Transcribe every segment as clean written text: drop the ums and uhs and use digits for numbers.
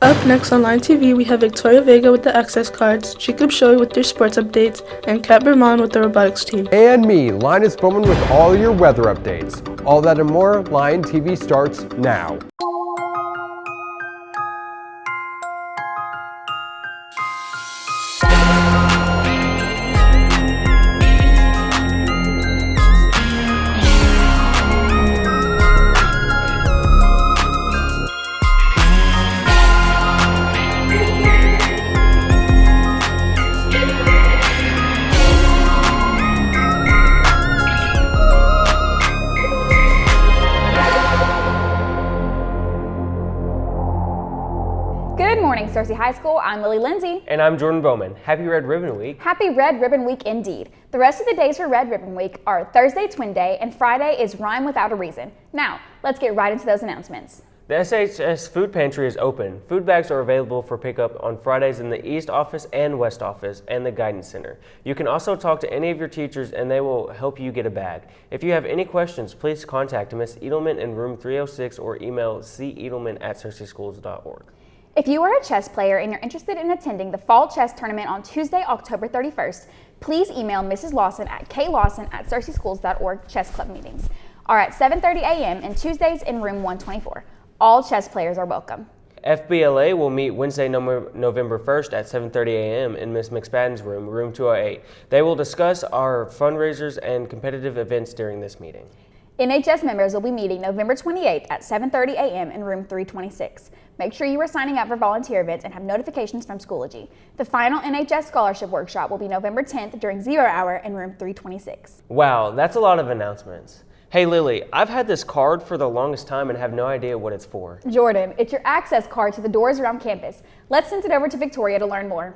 Up next on Line TV, we have Victoria Vega with the access cards, Jacob Shoei with their sports updates, and Kat Berman with the robotics team. And me, Linus Bowman with all your weather updates. All that and more, Line TV starts now. Good morning, Searcy High School. I'm Lily Lindsay. And I'm Jordan Bowman. Happy Red Ribbon Week. Happy Red Ribbon Week indeed. The rest of the days for Red Ribbon Week are Thursday Twin Day and Friday is Rhyme Without a Reason. Now, let's get right into those announcements. The SHS Food Pantry is open. Food bags are available for pickup on Fridays in the East Office and West Office and the Guidance Center. You can also talk to any of your teachers and they will help you get a bag. If you have any questions, please contact Ms. Edelman in room 306 or email cedelman@searcyschools.org. If you are a chess player and you're interested in attending the Fall Chess Tournament on Tuesday, October 31st, please email Mrs. Lawson at klawson@searcyschools.org. Chess club meetings are at 7:30 a.m. and Tuesdays in room 124. All chess players are welcome. FBLA will meet Wednesday, November 1st at 7:30 a.m. in Ms. McSpadden's room, room 208. They will discuss our fundraisers and competitive events during this meeting. NHS members will be meeting November 28th at 7:30 a.m. in room 326. Make sure you are signing up for volunteer events and have notifications from Schoology. The final NHS Scholarship Workshop will be November 10th during 0 hour in room 326. Wow, that's a lot of announcements. Hey Lily, I've had this card for the longest time and have no idea what it's for. Jordan, it's your access card to the doors around campus. Let's send it over to Victoria to learn more.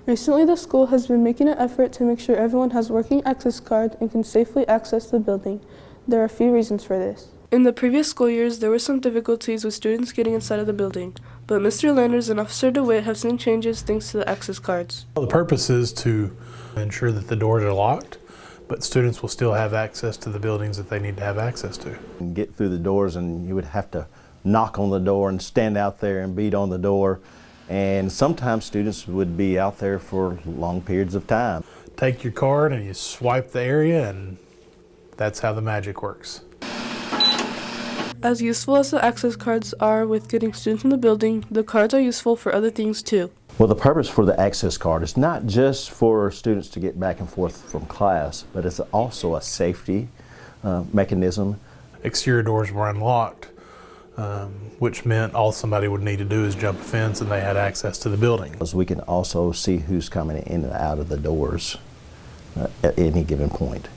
Recently, the school has been making an effort to make sure everyone has working access cards and can safely access the building. There are a few reasons for this. In the previous school years, there were some difficulties with students getting inside of the building, but Mr. Landers and Officer DeWitt have seen changes thanks to the access cards. Well, the purpose is to ensure that the doors are locked, but students will still have access to the buildings that they need to have access to. Get through the doors and you would have to knock on the door and stand out there and beat on the door, and sometimes students would be out there for long periods of time. Take your card and you swipe the area, and that's how the magic works. As useful as the access cards are with getting students in the building, the cards are useful for other things too. Well, the purpose for the access card is not just for students to get back and forth from class, but it's also a safety mechanism. Exterior doors were unlocked, which meant all somebody would need to do is jump a fence and they had access to the building. Because we can also see who's coming in and out of the doors at any given point.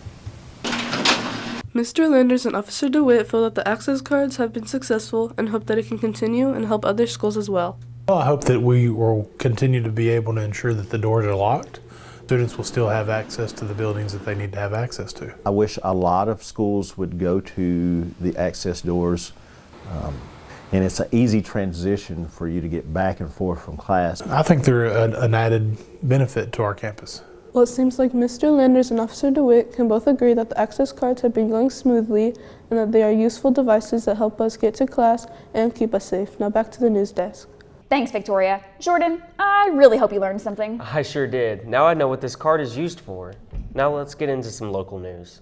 Mr. Landers and Officer DeWitt feel that the access cards have been successful and hope that it can continue and help other schools as well. Well, I hope that we will continue to be able to ensure that the doors are locked. Students will still have access to the buildings that they need to have access to. I wish a lot of schools would go to the access doors, and it's an easy transition for you to get back and forth from class. I think they're an added benefit to our campus. Well, it seems like Mr. Landers and Officer DeWitt can both agree that the access cards have been going smoothly and that they are useful devices that help us get to class and keep us safe. Now back to the news desk. Thanks, Victoria. Jordan, I really hope you learned something. I sure did. Now I know what this card is used for. Now let's get into some local news.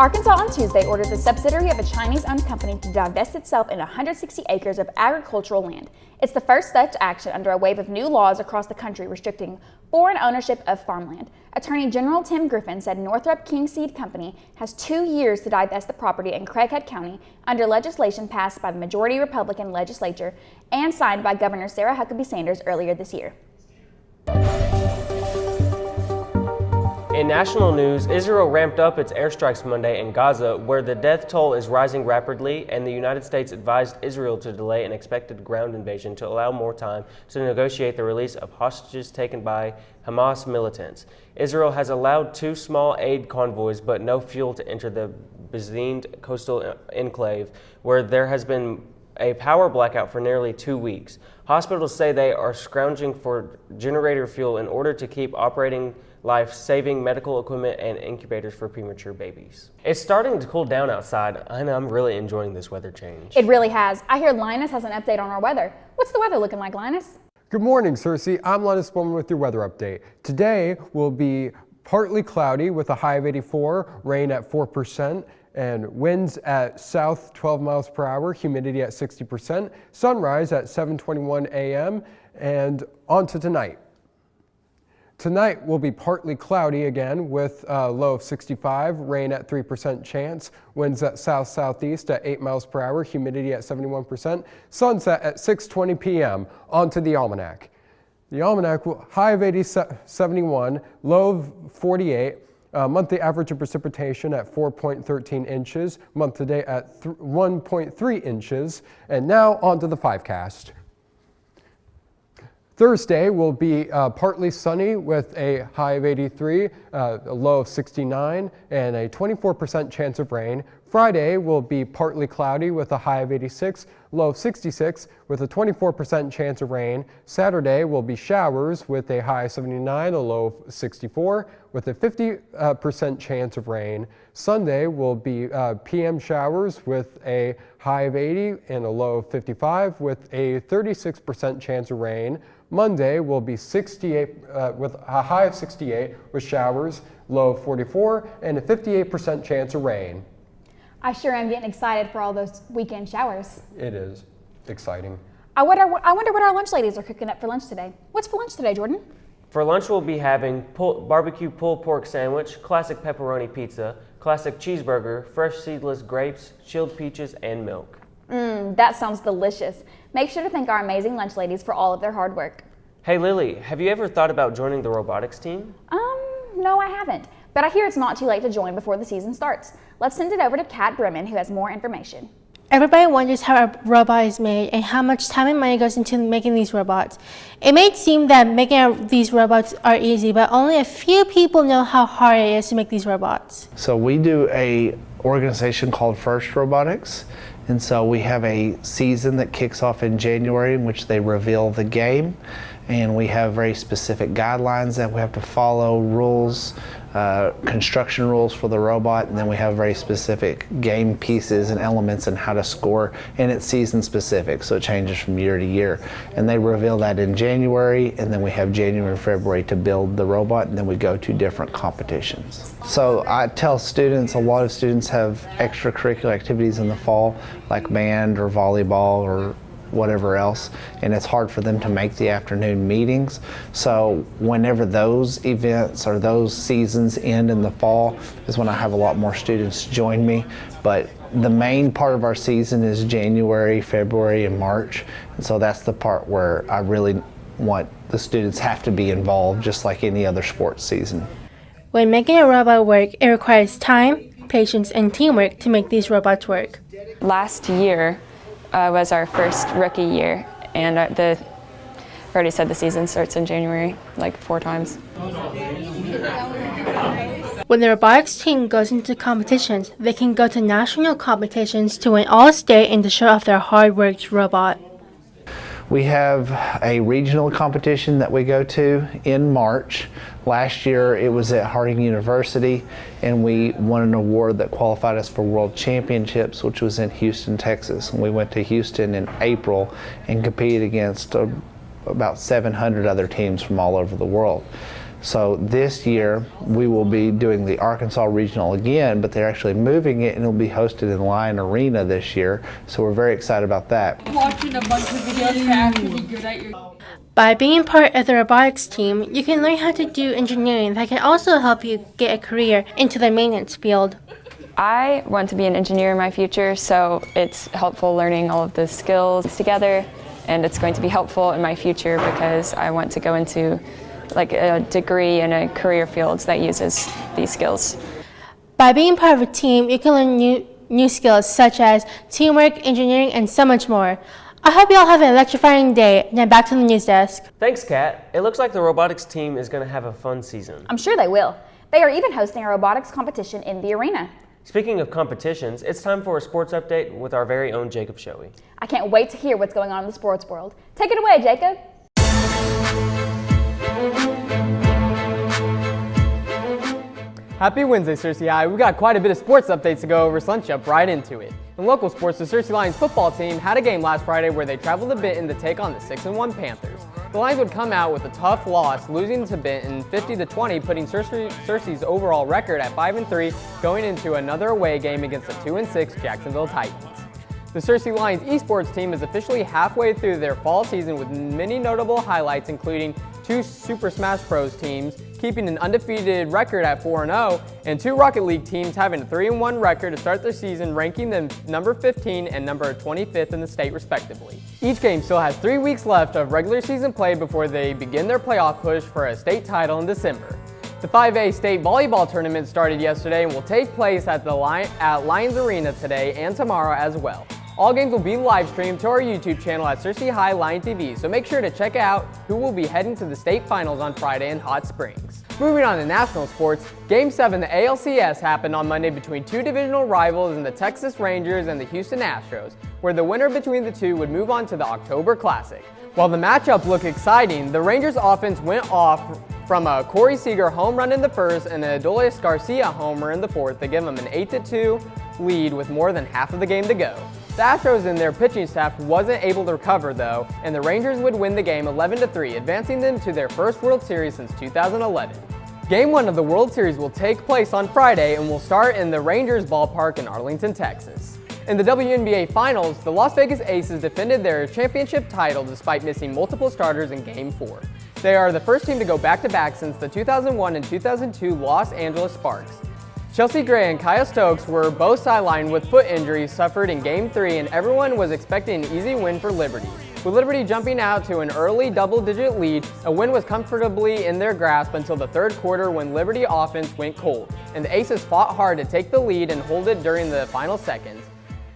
Arkansas on Tuesday ordered the subsidiary of a Chinese-owned company to divest itself in 160 acres of agricultural land. It's the first such action under a wave of new laws across the country restricting foreign ownership of farmland. Attorney General Tim Griffin said Northrop King Seed Company has 2 years to divest the property in Craighead County under legislation passed by the majority Republican legislature and signed by Governor Sarah Huckabee Sanders earlier this year. In national news, Israel ramped up its airstrikes Monday in Gaza, where the death toll is rising rapidly, and the United States advised Israel to delay an expected ground invasion to allow more time to negotiate the release of hostages taken by Hamas militants. Israel has allowed 2 small aid convoys, but no fuel to enter the besieged coastal enclave, where there has been a power blackout for nearly 2 weeks. Hospitals say they are scrounging for generator fuel in order to keep operating life-saving medical equipment, and incubators for premature babies. It's starting to cool down outside, and I'm really enjoying this weather change. It really has. I hear Linus has an update on our weather. What's the weather looking like, Linus? Good morning, Cersei. I'm Linus Bowman with your weather update. Today will be partly cloudy with a high of 84, rain at 4%, and winds at south 12 miles per hour, humidity at 60%, sunrise at 7:21 a.m., and on to tonight. Tonight will be partly cloudy again with a low of 65, rain at 3% chance, winds at south-southeast at 8 miles per hour, humidity at 71%, sunset at 6:20 p.m. On to the almanac. The almanac, high of 71, low of 48, monthly average of precipitation at 4.13 inches, month to date at 1.3 inches, and now on to the 5cast. Thursday will be partly sunny with a high of 83, a low of 69, and a 24% chance of rain. Friday will be partly cloudy with a high of 86, low of 66, with a 24% chance of rain. Saturday will be showers with a high of 79, a low of 64, with a 50% chance of rain. Sunday will be PM showers with a high of 80 and a low of 55, with a 36% chance of rain. Monday will be 68 with a high of 68 with showers, low of 44, and a 58% chance of rain. I sure am getting excited for all those weekend showers. It is exciting. I wonder what our lunch ladies are cooking up for lunch today. What's for lunch today, Jordan? For lunch, we'll be having barbecue pulled pork sandwich, classic pepperoni pizza, classic cheeseburger, fresh seedless grapes, chilled peaches, and milk. That sounds delicious. Make sure to thank our amazing lunch ladies for all of their hard work. Hey Lily, have you ever thought about joining the robotics team? No, I haven't. But I hear it's not too late to join before the season starts. Let's send it over to Kat Bremen, who has more information. Everybody wonders how a robot is made and how much time and money goes into making these robots. It may seem that making these robots are easy, but only a few people know how hard it is to make these robots. So we do a organization called First Robotics, and so we have a season that kicks off in January in which they reveal the game, and we have very specific guidelines that we have to follow, rules, construction rules for the robot, and then we have very specific game pieces and elements and how to score, and it's season specific, so it changes from year to year. And they reveal that in January, and then we have January and February to build the robot, and then we go to different competitions. So I tell students, a lot of students have extracurricular activities in the fall, like band or volleyball or whatever else, and it's hard for them to make the afternoon meetings. So whenever those events or those seasons end in the fall is when I have a lot more students join me. But the main part of our season is January, February, and March, and so that's the part where I really want the students have to be involved, just like any other sports season. When making a robot work, it requires time, patience, and teamwork to make these robots work. Last year was our first rookie year, and I already said the season starts in January, like 4 times. When the robotics team goes into competitions, they can go to national competitions to win all state and to show off their hard-worked robot. We have a regional competition that we go to in March. Last year it was at Harding University, and we won an award that qualified us for World Championships, which was in Houston, Texas. And we went to Houston in April and competed against about 700 other teams from all over the world. So this year we will be doing the Arkansas Regional again, but they're actually moving it and it'll be hosted in Lyon Arena this year. So we're very excited about that. Watching a bunch of videos to actually be good at your... By being part of the robotics team, you can learn how to do engineering that can also help you get a career into the maintenance field. I want to be an engineer in my future, so it's helpful learning all of the skills together, and it's going to be helpful in my future because I want to go into like a degree in a career fields that uses these skills. By being part of a team, you can learn new skills such as teamwork, engineering, and so much more. I hope you all have an electrifying day. Now back to the news desk. Thanks, Kat. It looks like the robotics team is going to have a fun season. I'm sure they will. They are even hosting a robotics competition in the arena. Speaking of competitions, it's time for a sports update with our very own Jacob Shoei. I can't wait to hear what's going on in the sports world. Take it away, Jacob. Happy Wednesday, Searcy High. We've got quite a bit of sports updates to go over, so let's jump right into it. In local sports, the Searcy Lions football team had a game last Friday where they traveled to Benton to take on the 6-1 Panthers. The Lions would come out with a tough loss, losing to Benton 50-20, putting Searcy's overall record at 5-3, going into another away game against the 2-6 Jacksonville Titans. The Searcy Lions esports team is officially halfway through their fall season with many notable highlights, including 2 Super Smash Bros. Teams keeping an undefeated record at 4-0, and 2 Rocket League teams having a 3-1 record to start their season, ranking them number 15 and number 25th in the state respectively. Each game still has 3 weeks left of regular season play before they begin their playoff push for a state title in December. The 5A state volleyball tournament started yesterday and will take place at Lions Arena today and tomorrow as well. All games will be live streamed to our YouTube channel at Searcy High Lion TV, so make sure to check out who will be heading to the state finals on Friday in Hot Springs. Moving on to national sports, Game 7 of the ALCS happened on Monday between 2 divisional rivals in the Texas Rangers and the Houston Astros, where the winner between the two would move on to the October Classic. While the matchup looked exciting, the Rangers offense went off from a Corey Seager home run in the first and a Adolis Garcia homer in the fourth to give them an 8-2 lead with more than half of the game to go. The Astros and their pitching staff wasn't able to recover though, and the Rangers would win the game 11-3, advancing them to their first World Series since 2011. Game 1 of the World Series will take place on Friday and will start in the Rangers ballpark in Arlington, Texas. In the WNBA Finals, the Las Vegas Aces defended their championship title despite missing multiple starters in Game 4. They are the first team to go back-to-back since the 2001 and 2002 Los Angeles Sparks. Chelsea Gray and Kaya Stokes were both sidelined with foot injuries suffered in Game 3, and everyone was expecting an easy win for Liberty. With Liberty jumping out to an early double-digit lead, a win was comfortably in their grasp until the third quarter when Liberty offense went cold, and the Aces fought hard to take the lead and hold it during the final seconds.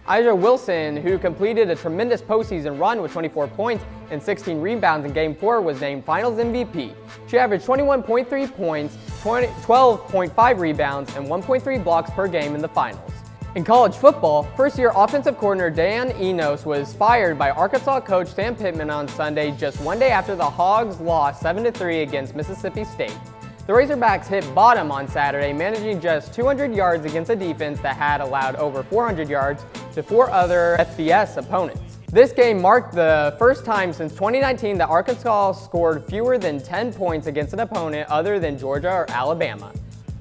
Ija Wilson, who completed a tremendous postseason run with 24 points and 16 rebounds in Game 4, was named Finals MVP. She averaged 21.3 points, 12.5 rebounds, and 1.3 blocks per game in the finals. In college football, first-year offensive coordinator Dan Enos was fired by Arkansas coach Sam Pittman on Sunday, just one day after the Hogs lost 7-3 against Mississippi State. The Razorbacks hit bottom on Saturday, managing just 200 yards against a defense that had allowed over 400 yards to 4 other FBS opponents. This game marked the first time since 2019 that Arkansas scored fewer than 10 points against an opponent other than Georgia or Alabama.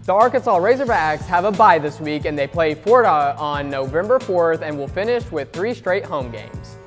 The Arkansas Razorbacks have a bye this week, and they play Florida on November 4th and will finish with 3 straight home games.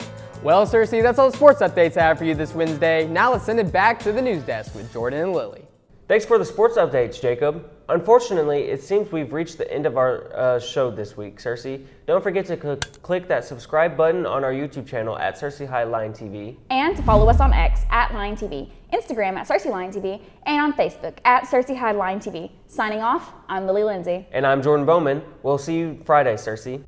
Well, Searcy, that's all the sports updates I have for you this Wednesday. Now let's send it back to the news desk with Jordan and Lily. Thanks for the sports updates, Jacob. Unfortunately, it seems we've reached the end of our show this week, Searcy. Don't forget to click that subscribe button on our YouTube channel at Searcy High Lion TV. And to follow us on X at Lion TV, Instagram at Searcy Lion TV, and on Facebook at Searcy High Lion TV. Signing off, I'm Lily Lindsay. And I'm Jordan Bowman. We'll see you Friday, Searcy.